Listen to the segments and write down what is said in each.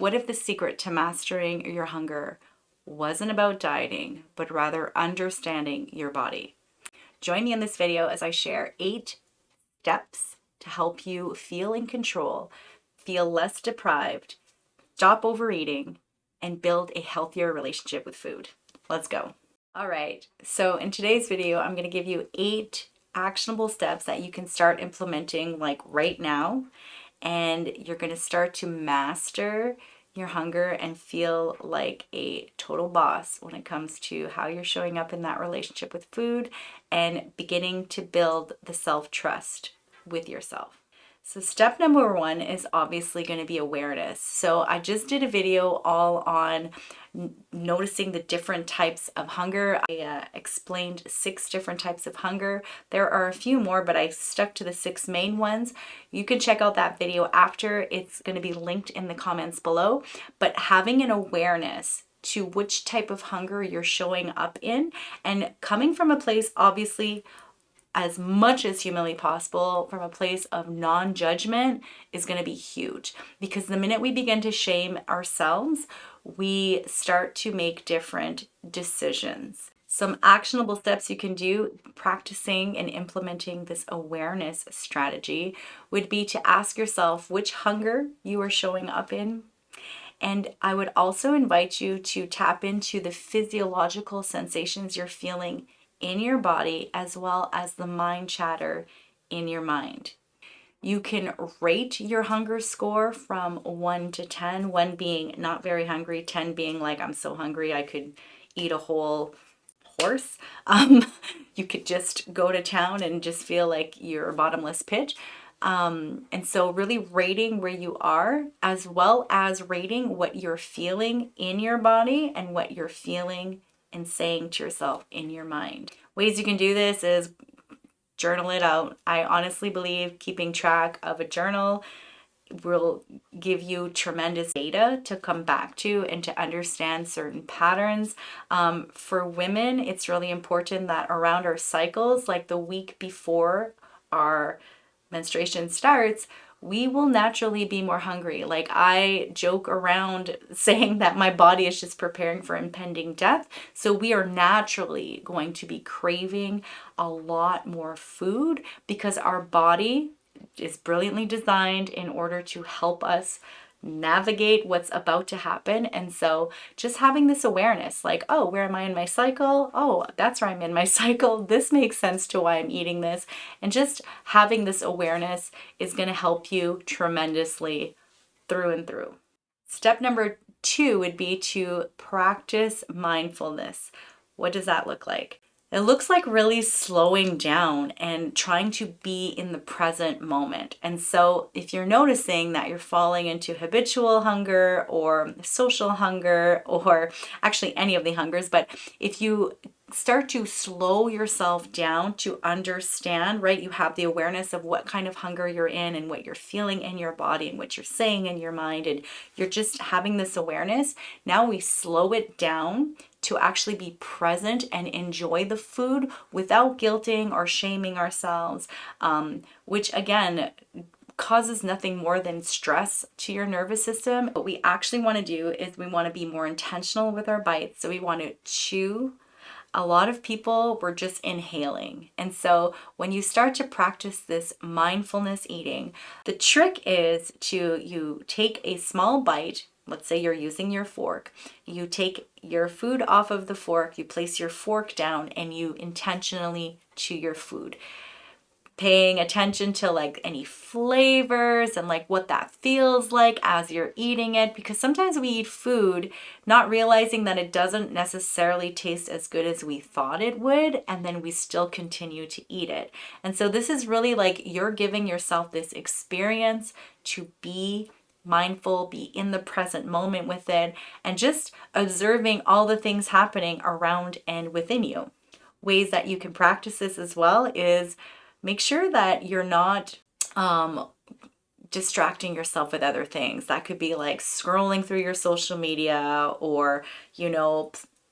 What if the secret to mastering your hunger wasn't about dieting, but rather understanding your body? Join me in this video as I share 8 steps to help you feel in control, feel less deprived, stop overeating, and build a healthier relationship with food. Let's go. All right, so in today's video, I'm going to give you 8 actionable steps that you can start implementing like right now, and you're going to start to master your hunger and feel like a total boss when it comes to how you're showing up in that relationship with food and beginning to build the self-trust with yourself. So step number 1 is obviously going to be awareness. So I just did a video all on noticing the different types of hunger. I explained 6 different types of hunger. There are a few more, but I stuck to the 6 main ones. You can check out that video after. It's going to be linked in the comments below. But having an awareness to which type of hunger you're showing up in, and coming from a place, obviously, as much as humanly possible, from a place of non-judgment, is going to be huge. Because the minute we begin to shame ourselves, we start to make different decisions. Some actionable steps you can do practicing and implementing this awareness strategy would be to ask yourself which hunger you are showing up in. And I would also invite you to tap into the physiological sensations you're feeling in your body, as well as the mind chatter in your mind. You can rate your hunger score from 1 to 10, 1 being not very hungry, 10 being like, I'm so hungry I could eat a whole horse. You could just go to town and just feel like you're a bottomless pit. And so really rating where you are, as well as rating what you're feeling in your body and what you're feeling and saying to yourself in your mind. Ways you can do this is journal it out. I honestly believe keeping track of a journal will give you tremendous data to come back to and to understand certain patterns. For women, it's really important that around our cycles, like the week before our menstruation starts, we will naturally be more hungry. Like, I joke around saying that my body is just preparing for impending death. So we are naturally going to be craving a lot more food because our body is brilliantly designed in order to help us navigate what's about to happen. And so just having this awareness, like, oh, where am I in my cycle? Oh, that's where I'm in my cycle. This makes sense to why I'm eating this. And just having this awareness is going to help you tremendously through and through. Step number 2 would be to practice mindfulness. What does that look like? It looks like really slowing down and trying to be in the present moment. And so if you're noticing that you're falling into habitual hunger or social hunger, or actually any of the hungers, but if you start to slow yourself down to understand, right? You have the awareness of what kind of hunger you're in and what you're feeling in your body and what you're saying in your mind, and you're just having this awareness. Now we slow it down to actually be present and enjoy the food without guilting or shaming ourselves, which again causes nothing more than stress to your nervous system. What we actually want to do is we want to be more intentional with our bites. So we want to chew. A lot of people were just inhaling. And so when you start to practice this mindfulness eating, the trick is you take a small bite. Let's say you're using your fork. You take your food off of the fork, you place your fork down, and you intentionally chew your food. Paying attention to like any flavors and like what that feels like as you're eating it, because sometimes we eat food not realizing that it doesn't necessarily taste as good as we thought it would, and then we still continue to eat it. And so this is really like you're giving yourself this experience to be mindful, be in the present moment with it, and just observing all the things happening around and within you. Ways that you can practice this as well is make sure that you're not distracting yourself with other things. That could be like scrolling through your social media, or,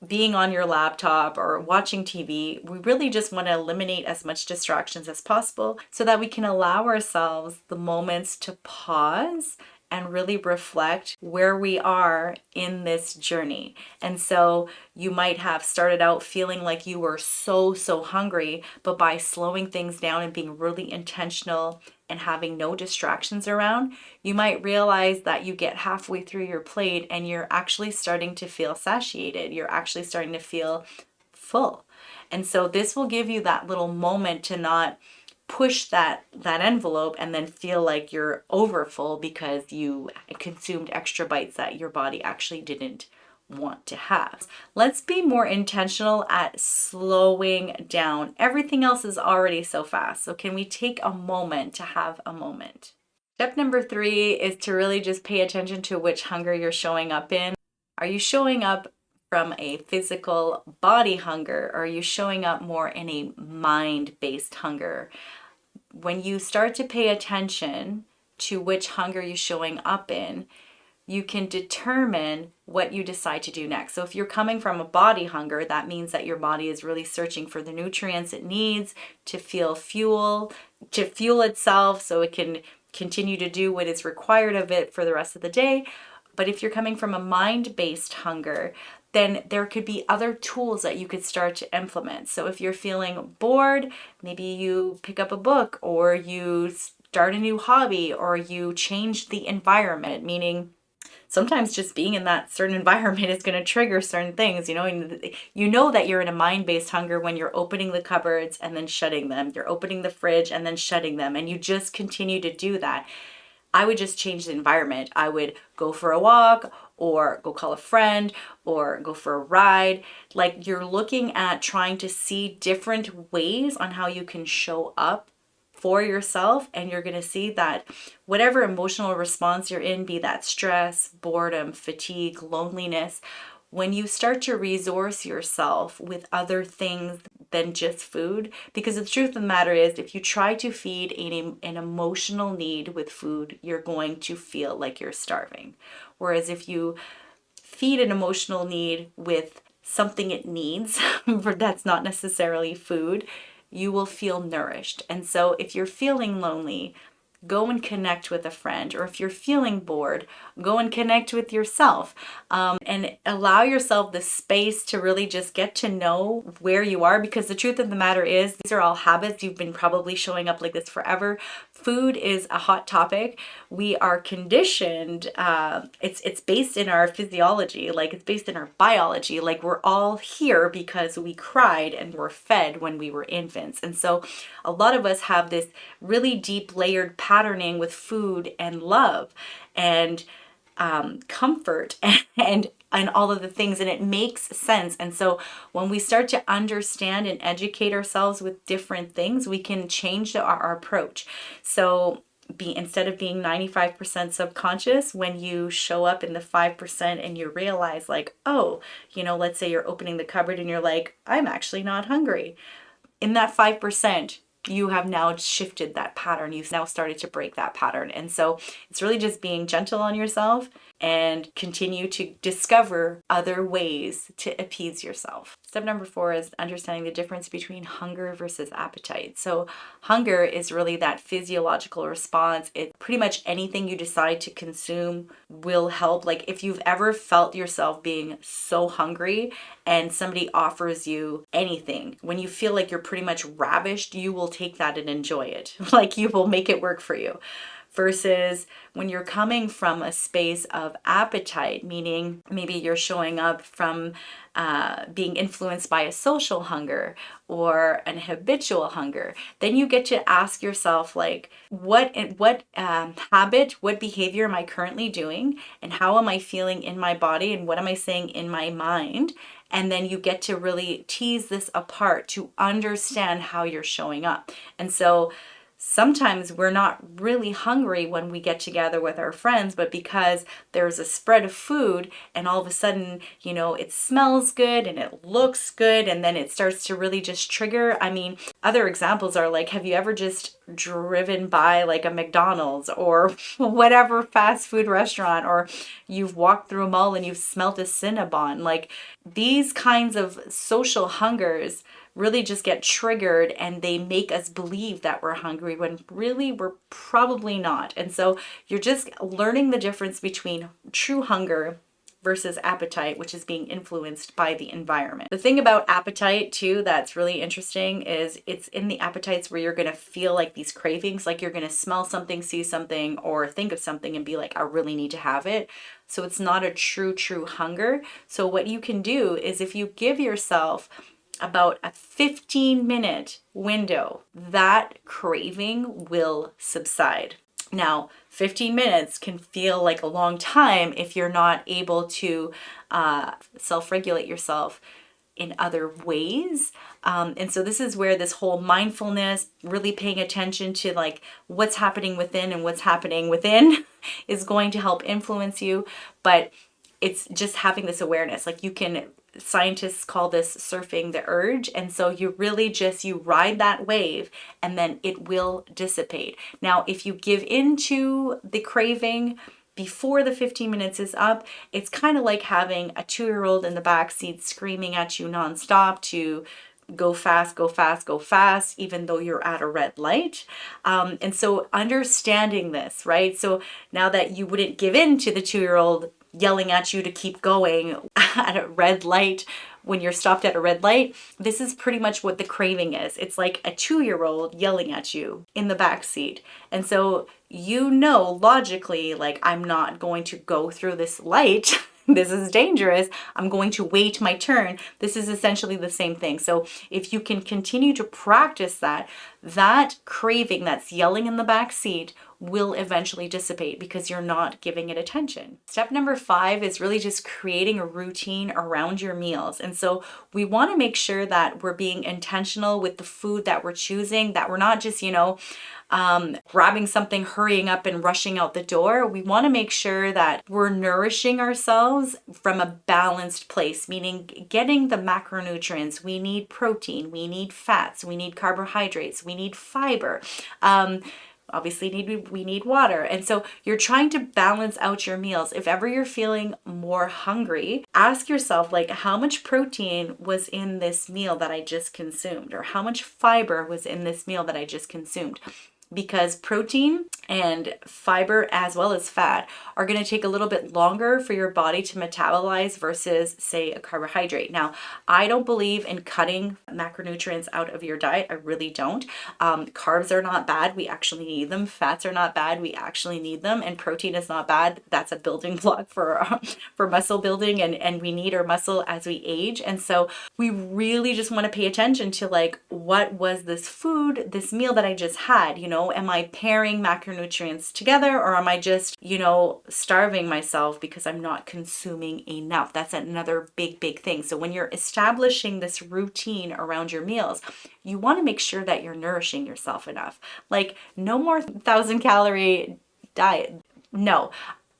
being on your laptop or watching TV. We really just want to eliminate as much distractions as possible so that we can allow ourselves the moments to pause and really reflect where we are in this journey. And so you might have started out feeling like you were so hungry, but by slowing things down and being really intentional and having no distractions around, you might realize that you get halfway through your plate and you're actually starting to feel satiated. You're actually starting to feel full. And so this will give you that little moment to not push that envelope and then feel like you're overfull because you consumed extra bites that your body actually didn't want to have. Let's be more intentional at slowing down. Everything else is already so fast. So can we take a moment to have a moment? Step number 3 is to really just pay attention to which hunger you're showing up in. Are you showing up from a physical body hunger, or are you showing up more in a mind-based hunger? When you start to pay attention to which hunger you're showing up in, you can determine what you decide to do next. So if you're coming from a body hunger, that means that your body is really searching for the nutrients it needs to fuel itself so it can continue to do what is required of it for the rest of the day. But if you're coming from a mind-based hunger, then there could be other tools that you could start to implement. So if you're feeling bored, maybe you pick up a book, or you start a new hobby, or you change the environment, meaning sometimes just being in that certain environment is going to trigger certain things. You know that you're in a mind-based hunger when you're opening the cupboards and then shutting them. You're opening the fridge and then shutting them, and you just continue to do that. I would just change the environment. I would go for a walk, or go call a friend, or go for a ride. Like, you're looking at trying to see different ways on how you can show up for yourself, and you're going to see that whatever emotional response you're in, be that stress, boredom, fatigue, loneliness, when you start to resource yourself with other things than just food, because the truth of the matter is, if you try to feed an emotional need with food, you're going to feel like you're starving. Whereas if you feed an emotional need with something it needs, that's not necessarily food, you will feel nourished. And so if you're feeling lonely, go and connect with a friend. Or if you're feeling bored, go and connect with yourself, and allow yourself the space to really just get to know where you are. Because the truth of the matter is, these are all habits. You've been probably showing up like this forever. Food is a hot topic. We are conditioned. It's based in our physiology, like it's based in our biology. Like, we're all here because we cried and were fed when we were infants. And so a lot of us have this really deep layered patterning with food and love and comfort and all of the things, and it makes sense. And so when we start to understand and educate ourselves with different things, we can change our approach. So instead of being 95% subconscious, when you show up in the 5% and you realize, like, oh, let's say you're opening the cupboard and you're like, I'm actually not hungry. In that 5%, you have now shifted that pattern. You've now started to break that pattern. And so it's really just being gentle on yourself and continue to discover other ways to appease yourself. Step number 4 is understanding the difference between hunger versus appetite. So hunger is really that physiological response. It's pretty much anything you decide to consume will help. Like, if you've ever felt yourself being so hungry and somebody offers you anything, when you feel like you're pretty much ravished, you will take that and enjoy it. Like, you will make it work for you. Versus when you're coming from a space of appetite, meaning maybe you're showing up from being influenced by a social hunger or an habitual hunger, then you get to ask yourself, like, what habit, what behavior am I currently doing, and how am I feeling in my body, and what am I saying in my mind? And then you get to really tease this apart to understand how you're showing up. And so sometimes we're not really hungry when we get together with our friends, but because there's a spread of food and all of a sudden, it smells good and it looks good, and then it starts to really just trigger. I mean, other examples are like, have you ever just driven by like a McDonald's or whatever fast food restaurant, or you've walked through a mall and you've smelt a Cinnabon. Like these kinds of social hungers really just get triggered and they make us believe that we're hungry when really we're probably not. And so you're just learning the difference between true hunger versus appetite, which is being influenced by the environment. The thing about appetite too that's really interesting is it's in the appetites where you're going to feel like these cravings, like you're going to smell something, see something, or think of something and be like, I really need to have it. So it's not a true hunger. So what you can do is if you give yourself about a 15-minute window, that craving will subside. Now, 15 minutes can feel like a long time if you're not able to self-regulate yourself in other ways. And so this is where this whole mindfulness, really paying attention to like what's happening within and what's happening within is going to help influence you. But it's just having this awareness. Like you can, scientists call this surfing the urge. And so you really just, you ride that wave and then it will dissipate. Now, if you give into the craving before the 15 minutes is up, it's kind of like having a 2-year-old in the back seat screaming at you nonstop to go fast, go fast, go fast, even though you're at a red light. And so understanding this, right? So now that you wouldn't give in to the 2-year-old yelling at you to keep going at a red light when you're stopped at a red light, this is pretty much what the craving is. It's like a 2-year-old yelling at you in the back seat. And so you know logically, like, I'm not going to go through this light. This is dangerous. I'm going to wait my turn. This is essentially the same thing. So if you can continue to practice that, that craving that's yelling in the back seat will eventually dissipate because you're not giving it attention. Step number 5 is really just creating a routine around your meals. And so we want to make sure that we're being intentional with the food that we're choosing, that we're not just, grabbing something, hurrying up and rushing out the door. We want to make sure that we're nourishing ourselves from a balanced place, meaning getting the macronutrients. We need protein, we need fats, we need carbohydrates, we need fiber. Obviously we need water. And so you're trying to balance out your meals. If ever you're feeling more hungry, ask yourself, like, how much protein was in this meal that I just consumed? Or how much fiber was in this meal that I just consumed? Because protein and fiber as well as fat are going to take a little bit longer for your body to metabolize versus, say, a carbohydrate. Now, I don't believe in cutting macronutrients out of your diet. I really don't. Carbs are not bad. We actually need them. Fats are not bad. We actually need them. And protein is not bad. That's a building block for muscle building, and we need our muscle as we age. And so we really just want to pay attention to, like, what was this food, this meal that I just had? Am I pairing macronutrients together, or am I just, starving myself because I'm not consuming enough? That's another big thing. So when you're establishing this routine around your meals, you want to make sure that you're nourishing yourself enough. Like, no more 1,000-calorie diet. No.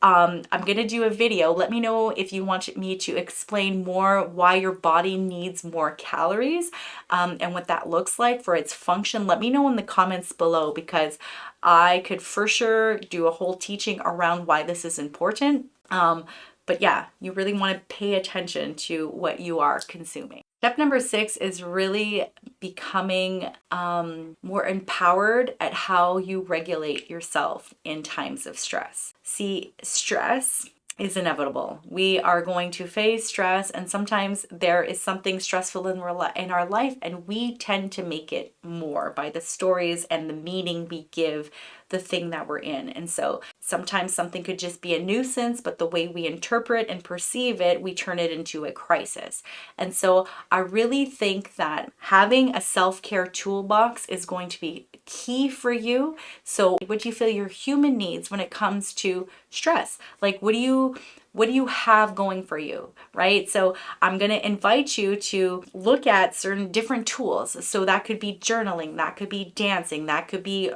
I'm going to do a video. Let me know if you want me to explain more why your body needs more calories and what that looks like for its function. Let me know in the comments below, because I could for sure do a whole teaching around why this is important. But yeah, you really want to pay attention to what you are consuming. Step number 6 is really becoming more empowered at how you regulate yourself in times of stress. See, stress is inevitable. We are going to face stress, and sometimes there is something stressful in our life, and we tend to make it more by the stories and the meaning we give the thing that we're in. And so sometimes something could just be a nuisance, but the way we interpret and perceive it, we turn it into a crisis. And so I really think that having a self-care toolbox is going to be key for you. So what do you feel your human needs when it comes to stress? Like, what do you have going for you, right? So I'm going to invite you to look at certain different tools. So that could be journaling, that could be dancing, that could be,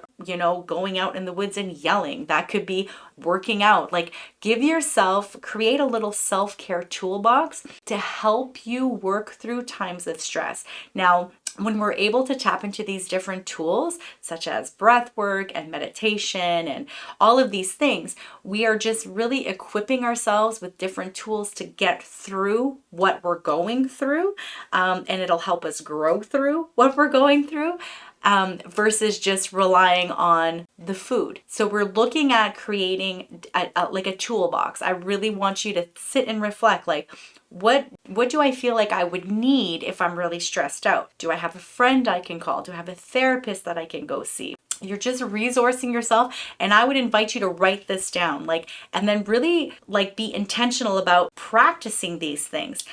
going out in the woods and yelling, that could be working out. Like, create a little self-care toolbox to help you work through times of stress. Now, when we're able to tap into these different tools, such as breath work and meditation and all of these things, we are just really equipping ourselves with different tools to get through what we're going through. And it'll help us grow through what we're going through. Versus just relying on the food. So we're looking at creating like a toolbox. I really want you to sit and reflect, like, what do I feel like I would need if I'm really stressed out? Do I have a friend I can call? Do I have a therapist that I can go see? You're just resourcing yourself, and I would invite you to write this down, like, and then really like be intentional about practicing these things,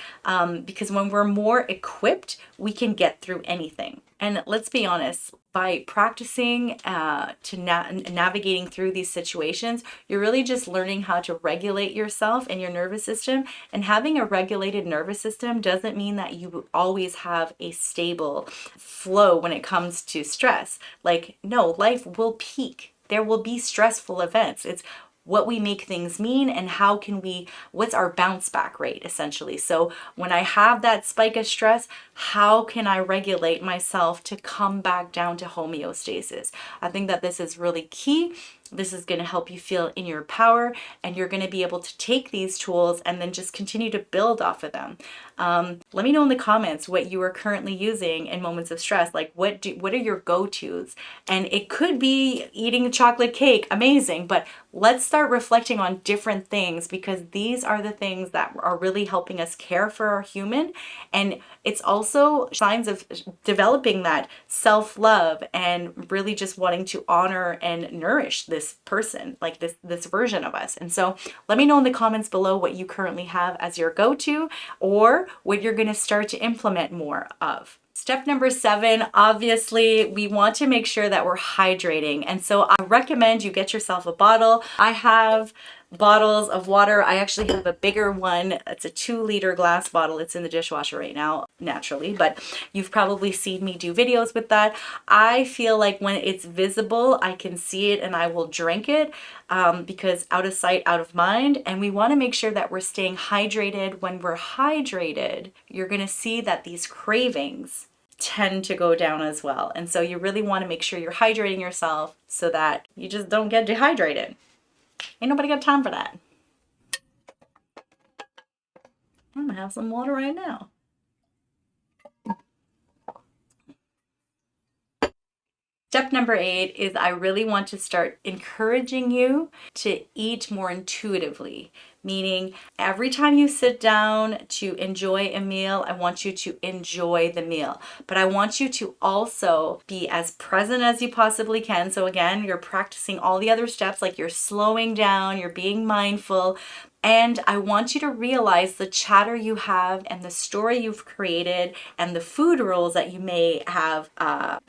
because when we're more equipped, we can get through anything. And let's be honest, by practicing navigating through these situations, you're really just learning how to regulate yourself and your nervous system. And having a regulated nervous system doesn't mean that you always have a stable flow when it comes to stress. Like, no, life will peak. There will be stressful events. It's what we make things mean and how can we, what's our bounce back rate essentially. So when I have that spike of stress, how can I regulate myself to come back down to homeostasis? I think that this is really key. This is going to help you feel in your power, and you're going to be able to take these tools and then just continue to build off of them. Let me know in the comments what you are currently using in moments of stress. Like, what are your go-tos? And it could be eating a chocolate cake, amazing, but let's start reflecting on different things, because these are the things that are really helping us care for our human. And it's also signs of developing that self-love and really just wanting to honor and nourish this person, like this version of us. And so let me know in the comments below what you currently have as your go-to, or what you're going to start to implement more of. Step number 7, obviously, we want to make sure that we're hydrating. And so I recommend you get yourself a bottle. I have bottles of water. I actually have a bigger one. It's a 2-liter glass bottle. It's in the dishwasher right now, naturally, but you've probably seen me do videos with that. I feel like when it's visible, I can see it and I will drink it, because out of sight, out of mind. And we want to make sure that we're staying hydrated. When we're hydrated, you're going to see that these cravings tend to go down as well. And so you really want to make sure you're hydrating yourself so that you just don't get dehydrated. Ain't nobody got time for that. I'm gonna have some water right now. Step number 8 is I really want to start encouraging you to eat more intuitively, meaning every time you sit down to enjoy a meal, I want you to enjoy the meal, but I want you to also be as present as you possibly can. So again, you're practicing all the other steps, like you're slowing down, you're being mindful. And I want you to realize the chatter you have and the story you've created and the food rules that you may have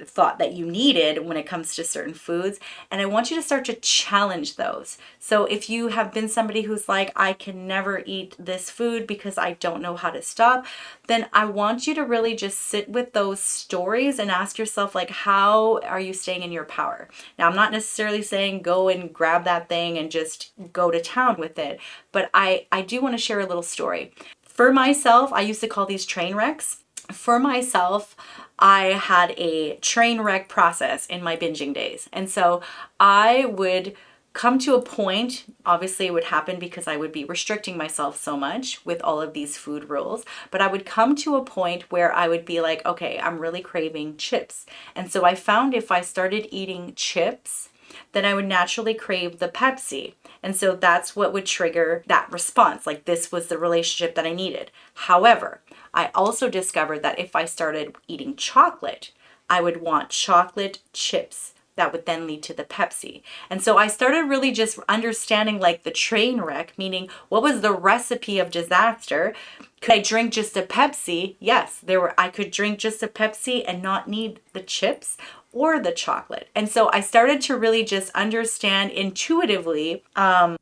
thought that you needed when it comes to certain foods. And I want you to start to challenge those. So if you have been somebody who's like, I can never eat this food because I don't know how to stop, then I want you to really just sit with those stories and ask yourself, like, how are you staying in your power? Now, I'm not necessarily saying go and grab that thing and just go to town with it, but I do want to share a little story. For myself, I used to call these train wrecks. For myself, I had a train wreck process in my binging days. And so I would come to a point, obviously it would happen because I would be restricting myself so much with all of these food rules, but I would come to a point where I would be like, okay, I'm really craving chips. And so I found if I started eating chips, then I would naturally crave the Pepsi. And so that's what would trigger that response. Like, this was the relationship that I needed. However, I also discovered that if I started eating chocolate, I would want chocolate chips. That would then lead to the Pepsi. And so I started really just understanding, like, the train wreck, meaning what was the recipe of disaster? Could I drink just a Pepsi? Yes, I could drink just a Pepsi and not need the chips or the chocolate. And so I started to really just understand intuitively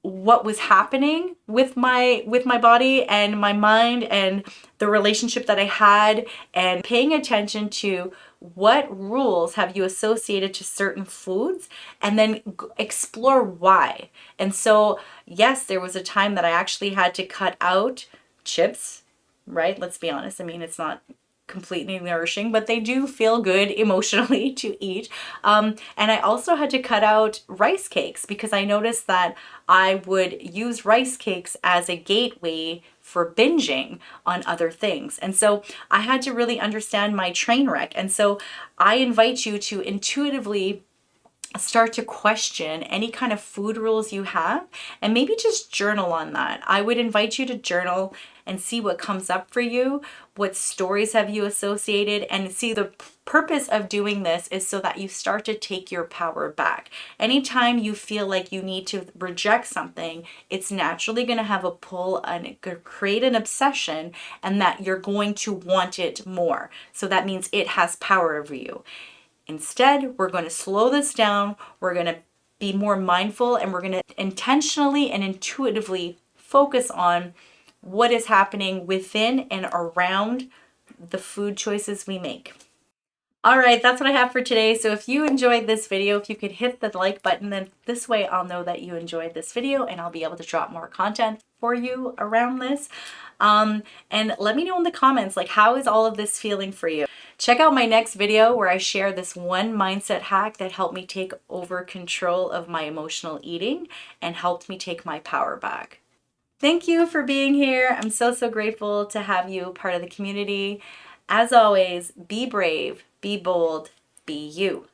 what was happening with my body and my mind and the relationship that I had, and paying attention to what rules have you associated to certain foods, and then explore why. And so, yes, there was a time that I actually had to cut out chips, right? Let's be honest. I mean, it's not completely nourishing, but they do feel good emotionally to eat. And I also had to cut out rice cakes because I noticed that I would use rice cakes as a gateway for binging on other things. And so I had to really understand my train wreck. And so I invite you to intuitively start to question any kind of food rules you have and maybe just journal on that. I would invite you to journal and see what comes up for you. What stories have you associated? And see, the purpose of doing this is so that you start to take your power back. Anytime you feel like you need to reject something, it's naturally going to have a pull and create an obsession, and that you're going to want it more. So that means it has power over you. Instead, we're going to slow this down. We're going to be more mindful, and we're going to intentionally and intuitively focus on what is happening within and around the food choices we make. All right, that's what I have for today. So if you enjoyed this video, if you could hit the like button, then this way I'll know that you enjoyed this video and I'll be able to drop more content for you around this. And let me know in the comments, like, how is all of this feeling for you? Check out my next video where I share this one mindset hack that helped me take over control of my emotional eating and helped me take my power back. Thank you for being here. I'm so grateful to have you part of the community. As always, be brave, be bold, be you.